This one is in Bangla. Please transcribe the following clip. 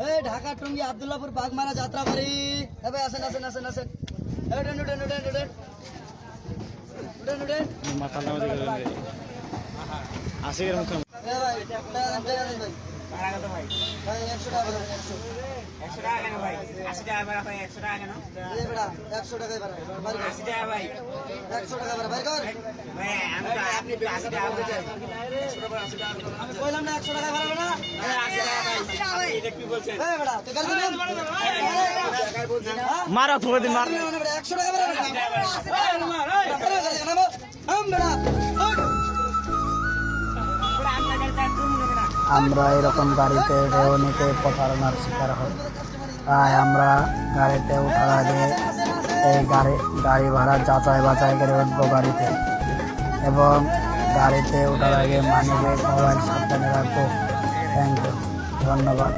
এই ঢাকা টুঙ্গি আব্দুল্লাহপুর বাগমারা যাত্রা বাড়ি। ভাই আসেন আসেন আসেন আসেন। উঠেন উঠেন উঠেন উঠেন উঠেন উঠেন। মাথা নামা দিকে আসে এর মুখে ভাই ভাই ভাই ভাই 100 টাকা দেন 100 টাকা কেন ভাই 80 টাকা ভাড়া ভাই 100 টাকা কেন এই বেটা 100 টাকাই বাড়া বাড়ি 80 টাকা ভাই 100 টাকা বাড়া বাড়ি কর। ভাই আমি তো আপনি তো 80 টাকা বলতে চাই 100 টাকা 80 টাকা আমি কইলাম না 100 টাকা বাড়াবে না। 80 টাকা ভাই এটা কি বলছেন এই বেটা তুই গাল দিবি মারা থুবে দিন মার 100 টাকা বাড়াবে না। বেটা আমরা এরকম গাড়িতে অনেকে প্রতারণার শিকার হই। তাই আমরা গাড়িতে ওঠার আগে এই গাড়ি ভাড়া যাচাই বাছাই করে উঠবো গাড়িতে, এবং গাড়িতে ওঠার আগে মানি ব্যাগ মোবাইল সাবধানে রাখবো। থ্যাংক ইউ, ধন্যবাদ।